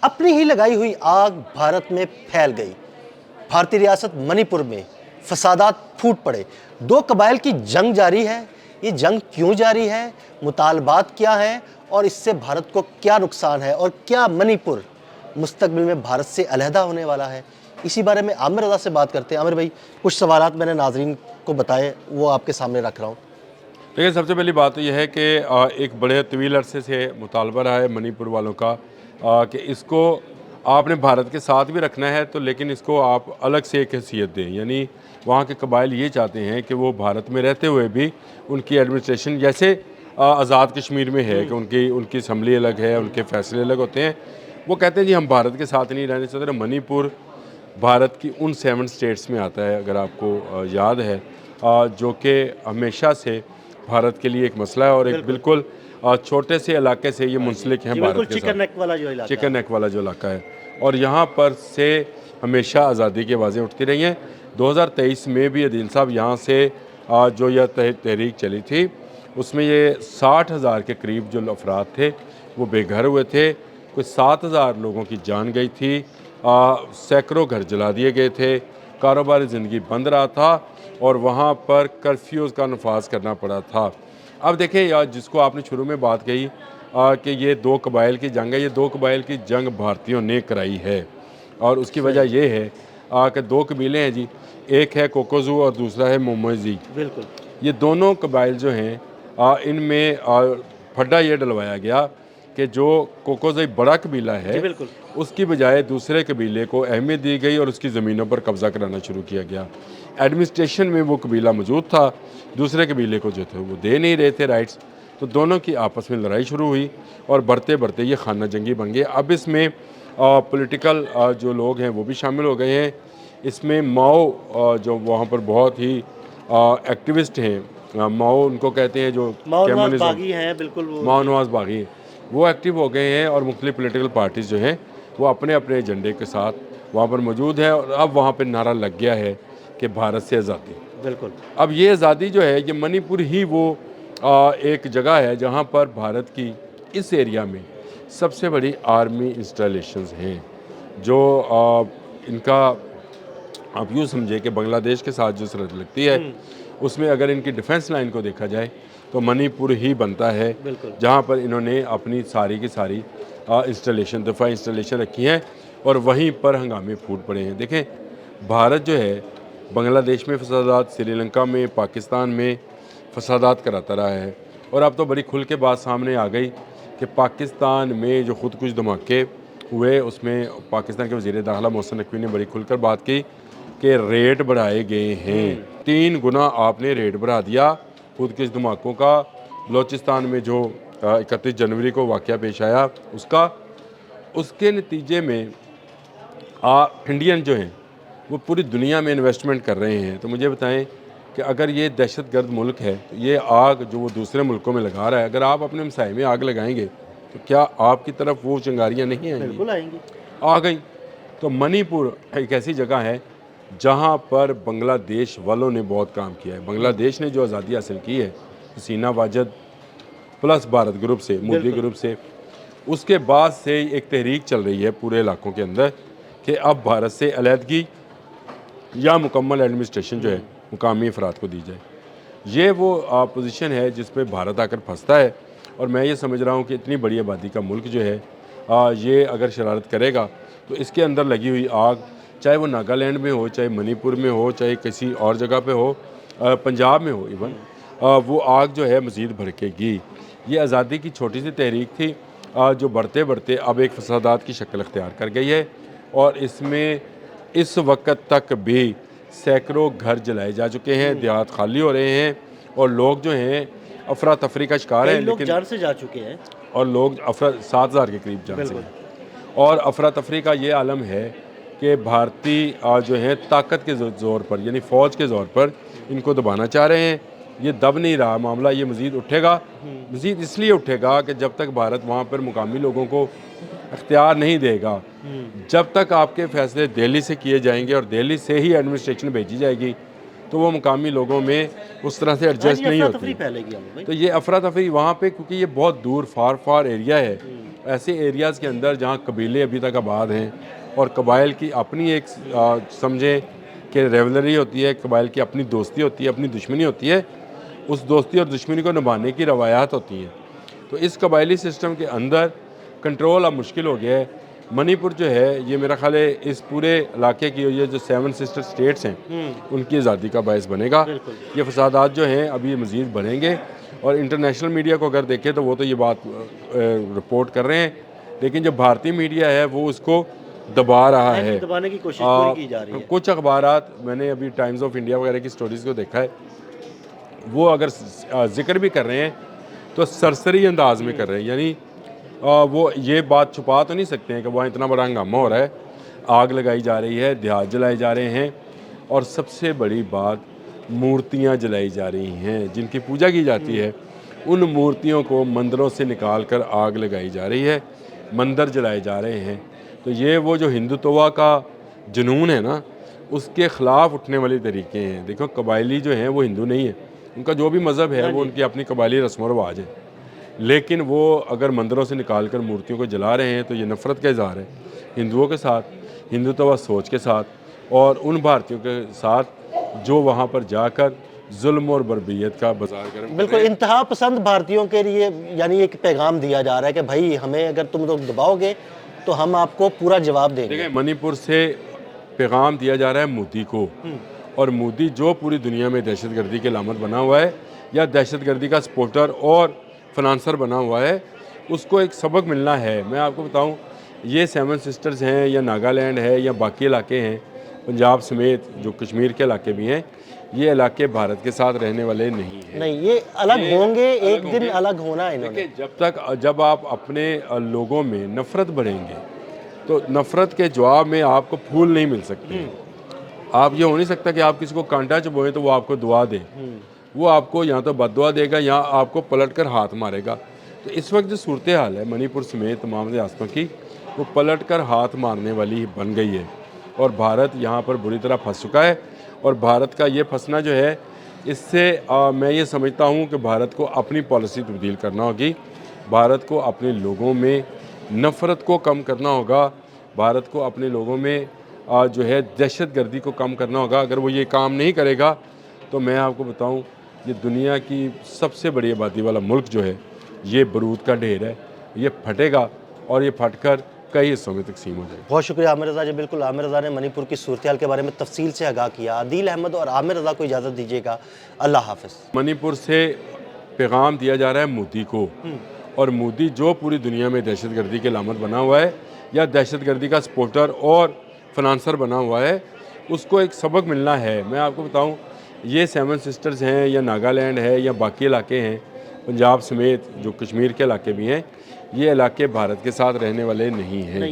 अपनी ही लगाई हुई आग भारत में फैल गई। भारतीय रियासत मणिपुर में फसादात फूट पड़े। दो कबाइल की जंग जारी है। ये जंग क्यों जारी है, मुतालबात क्या हैं और इससे भारत को क्या नुकसान है, और क्या मणिपुर मुस्तकबिल में भारत से अलहदा होने वाला है, इसी बारे में आमिर रज़ा से बात करते हैं। आमिर भाई, कुछ सवालात मैंने नाजरीन को बताए, वो आपके सामने रख रहा हूँ। देखिए, सबसे पहली बात तो यह है कि एक बड़े तवील अरसे से मुतालबा रहा है मणिपुर वालों का कि इसको आपने भारत के साथ भी रखना है, तो लेकिन इसको आप अलग से एक हैसियत दें। यानी वहाँ के कबाइल ये चाहते हैं कि वो भारत में रहते हुए भी उनकी एडमिनिस्ट्रेशन जैसे आज़ाद कश्मीर में है कि उनकी असम्बली अलग है, उनके फैसले अलग होते हैं। वो कहते हैं जी हम भारत के साथ नहीं रहने चाहते। मणिपुर भारत की उन 7 स्टेट्स में आता है, अगर आपको याद है, जो कि हमेशा से भारत के लिए एक मसला है और एक बिल्कुल छोटे से इलाके से ये मुंसलिक हैं भारत के चिकन नेक वाला जो इलाका चिकन नेक वाला जो इलाका है, और यहाँ पर से हमेशा आज़ादी की आवाज़ें उठती रही हैं। 2023 में भी अदील साहब यहाँ से जो यह तहरीक चली थी, उसमें ये 60,000 के करीब जो अफराद थे वो बेघर हुए थे। कोई 7,000 लोगों की जान गई थी, सैकड़ों घर जला दिए गए थे, कारोबारी ज़िंदगी बंद रहा था और वहाँ पर कर्फ्यूज़ का नफाज करना पड़ा था। अब देखें यार, जिसको आपने शुरू में बात कही कि ये दो कबाइल की जंग है, ये दो कबाइल की जंग भारतीयों ने कराई है और उसकी वजह ये है कि दो कबीले हैं जी, एक है कोकोजू और दूसरा है मोमोजी। बिल्कुल, ये दोनों कबाइल जो हैं इनमें फड्डा ये डलवाया गया कि जो कोकोजई बड़ा कबीला है उसकी बजाय दूसरे कबीले को अहमियत दी गई और उसकी ज़मीनों पर कब्ज़ा कराना शुरू किया गया। एडमिनिस्ट्रेशन में वो कबीला मौजूद था, दूसरे कबीले को जो थे वो दे नहीं रहे थे राइट्स, तो दोनों की आपस में लड़ाई शुरू हुई और बढ़ते बढ़ते ये खाना जंगी बन गई। अब इसमें पॉलिटिकल जो लोग हैं वो भी शामिल हो गए हैं। इसमें माओ जो वहाँ पर बहुत ही एक्टिविस्ट हैं, माओ उनको कहते हैं, जो नवाज बागी हैं, बिल्कुल माओ नवाज बागी हैं, वो एक्टिव हो गए हैं और मुख्तलिफ पॉलिटिकल पार्टीज़ जो हैं वो अपने अपने एजेंडे के साथ वहाँ पर मौजूद है और अब वहाँ पर नारा लग गया है कि भारत से आज़ादी। बिल्कुल, अब ये आज़ादी जो है, ये मणिपुर ही वो एक जगह है जहाँ पर भारत की इस एरिया में सबसे बड़ी आर्मी इंस्टॉलेशंस हैं, जो इनका आप यूँ समझे कि बांग्लादेश के साथ जो सरहद लगती है उसमें अगर इनकी डिफेंस लाइन को देखा जाए तो मणिपुर ही बनता है, जहाँ पर इन्होंने अपनी सारी की सारी दफ़ा इंस्टॉलेशन रखी हैं और वहीं पर हंगामे फूट पड़े हैं। देखें, भारत जो है बांग्लादेश में फसादात, श्रीलंका में, पाकिस्तान में फसादात कराता रहा है और अब तो बड़ी खुल के बात सामने आ गई कि पाकिस्तान में जो खुद कुछ धमाके हुए उसमें पाकिस्तान के वज़ीर दाखिला मोहसिन नकवी ने बड़ी खुलकर बात की कि रेट बढ़ाए गए हैं। 3 गुना आपने रेट बढ़ा दिया खुद के धमाकों का। बलोचिस्तान में जो 31 जनवरी को वाक़या पेश आया उसके नतीजे में इंडियन जो हैं वो पूरी दुनिया में इन्वेस्टमेंट कर रहे हैं। तो मुझे बताएं कि अगर ये दहशतगर्द मुल्क है तो ये आग जो वो दूसरे मुल्कों में लगा रहा है, अगर आप अपने हमसाये में आग लगाएंगे तो क्या आपकी तरफ वो चिंगारियाँ नहीं आएंगी? बिल्कुल आएंगी। आ गई। तो मणिपुर एक ऐसी जगह है जहाँ पर बांग्लादेश वालों ने बहुत काम किया है। बांग्लादेश ने जो आज़ादी हासिल की है हसीना वाजद प्लस भारत ग्रुप से, मोदी ग्रुप से, उसके बाद से एक तहरीक चल रही है पूरे इलाकों के अंदर कि अब भारत से अलहदगी या मुकम्मल एडमिनिस्ट्रेशन जो है मुकामी अफराद को दी जाए। ये वो पोजीशन है जिसमें भारत आकर फंसता है और मैं ये समझ रहा हूँ कि इतनी बड़ी आबादी का मुल्क जो है ये अगर शरारत करेगा तो इसके अंदर लगी हुई आग, चाहे वो नागालैंड में हो, चाहे मणिपुर में हो, चाहे किसी और जगह पे हो, पंजाब में हो इवन, वो आग जो है मज़ीद भड़केगी। ये आज़ादी की छोटी सी तहरीक थी जो बढ़ते बढ़ते अब एक फसादात की शक्ल अख्तियार कर गई है और इसमें इस वक्त तक भी सैकड़ों घर जलाए जा चुके हैं, देहात खाली हो रहे हैं और लोग जो हैं अफरा तफरी का शिकार हैं, लेकिन जान से जा चुके हैं और लोग 7,000 के करीब जान से हैं। और अफरा तफरी का ये आलम है कि भारतीय जो हैं ताकत के ज़ोर पर, यानी फ़ौज के ज़ोर पर इनको दबाना चाह रहे हैं। ये दब नहीं रहा मामला, ये मज़ीद उठेगा। मज़ीद इसलिए उठेगा कि जब तक भारत वहाँ पर मुकामी लोगों को अख्तियार नहीं देगा, जब तक आपके फ़ैसले दिल्ली से किए जाएंगे और दिल्ली से ही एडमिनिस्ट्रेशन भेजी जाएगी तो वो मुकामी लोगों में उस तरह से एडजस्ट नहीं होती। तो ये अफरा तफरी वहाँ पे, क्योंकि ये बहुत दूर फार एरिया है, ऐसे एरियाज़ के अंदर जहाँ कबीले अभी तक आबाद हैं और कबाइल की अपनी एक समझें कि रेवलरी होती है, कबाइल की अपनी दोस्ती होती है, अपनी दुश्मनी होती है, उस दोस्ती और दुश्मनी को निभाने की रवायात होती हैं। तो इस कबायली सिस्टम के अंदर कंट्रोल अब मुश्किल हो गया है। मणिपुर जो है ये मेरा ख्याल है इस पूरे इलाके की ये जो 7 सिस्टर स्टेट्स हैं उनकी आज़ादी का बायस बनेगा। ये फसादात जो हैं अभी मज़ीद बढ़ेंगे और इंटरनेशनल मीडिया को अगर देखें तो वो तो ये बात रिपोर्ट कर रहे हैं, लेकिन जो भारतीय मीडिया है वो उसको दबा रहा है, दबाने की कोशिश पूरी की जा रही है। कुछ अखबारात, मैंने अभी टाइम्स ऑफ इंडिया वगैरह की स्टोरीज़ को देखा है, वो अगर जिक्र भी कर रहे हैं तो सरसरी अंदाज में कर रहे हैं, यानी वो ये बात छुपा तो नहीं सकते हैं कि वहाँ इतना बड़ा हंगामा हो रहा है, आग लगाई जा रही है, देहात जलाए जा रहे हैं और सबसे बड़ी बात मूर्तियाँ जलाई जा रही हैं जिनकी पूजा की जाती है। उन मूर्तियों को मंदिरों से निकाल कर आग लगाई जा रही है, मंदिर जलाए जा रहे हैं। तो ये वो जो हिंदुत्व का जुनून है ना, उसके ख़िलाफ़ उठने वाले तरीके हैं। देखो कबायली जो हैं वो हिंदू नहीं है, उनका जो भी मज़हब है वो उनकी अपनी कबायली रस्म व रवाज है, लेकिन वो अगर मंदिरों से निकाल कर मूर्तियों को जला रहे हैं तो ये नफ़रत का इज़हार है हिंदुओं के साथ, हिंदुत्व सोच के साथ और उन भारतीयों के साथ जो वहाँ पर जाकर जुल्म और बर्बियत का बाजार गर्म। बिल्कुल इंतहा पसंद भारतीयों के लिए यानी एक पैगाम दिया जा रहा है कि भाई हमें अगर तुम लोग दबाओगे तो हम आपको पूरा जवाब देंगे। देखिए मणिपुर से पैगाम दिया जा रहा है मोदी को, और मोदी जो पूरी दुनिया में दहशतगर्दी की लामत बना हुआ है या दहशतगर्दी का सपोर्टर और फनांसर बना हुआ है, उसको एक सबक मिलना है। मैं आपको बताऊं, ये 7 सिस्टर्स हैं या नागालैंड है या बाकी इलाके हैं, पंजाब समेत जो कश्मीर के इलाके भी हैं, ये इलाके भारत के साथ रहने वाले नहीं हैं। नहीं, ये अलग होंगे, एक दिन अलग होना है इन्होंने। देखिए जब आप अपने लोगों में नफ़रत बढ़ेंगे तो नफ़रत के जवाब में आपको फूल नहीं मिल सकते। आप ये हो नहीं सकता कि आप किसी को कांटा चुभोएं तो वो आपको दुआ दे, वो आपको या तो बददुआ देगा या आपको पलट कर हाथ मारेगा। तो इस वक्त जो सूरत हाल है मणिपुर समेत तमाम रियासतों की, वो पलट कर हाथ मारने वाली बन गई है और भारत यहाँ पर बुरी तरह फंस चुका है। और भारत का ये फंसना जो है, इससे मैं ये समझता हूँ कि भारत को अपनी पॉलिसी तब्दील करना होगी, भारत को अपने लोगों में नफ़रत को कम करना होगा, भारत को अपने लोगों में जो है दहशतगर्दी को कम करना होगा। अगर वो ये काम नहीं करेगा तो मैं आपको बताऊं, ये दुनिया की सबसे बड़ी आबादी वाला मुल्क जो है, ये बारूद का ढेर है, ये फटेगा और ये फटकर कई हिस्सों में तकसीम हो जाएगा। बहुत शुक्रिया आमिर रज़ा जी। बिल्कुल आमिर रज़ा ने मणिपुर की सूरत हाल के बारे में तफसील से आगाह किया। आदिल अहमद और आमिर रज़ा को इजाज़त दीजिएगा। अल्लाह हाफ़िज़। मणिपुर से पैगाम दिया जा रहा है मोदी को, और मोदी जो पूरी दुनिया में दहशतगर्दी की लामत बना हुआ है या दहशतगर्दी का सपोर्टर और फनांसर बना हुआ है, उसको एक सबक मिलना है। मैं आपको बताऊं, ये 7 सिस्टर्स हैं या नागालैंड है या बाकी इलाके हैं, पंजाब समेत जो कश्मीर के इलाके भी हैं, ये इलाके भारत के साथ रहने वाले नहीं हैं।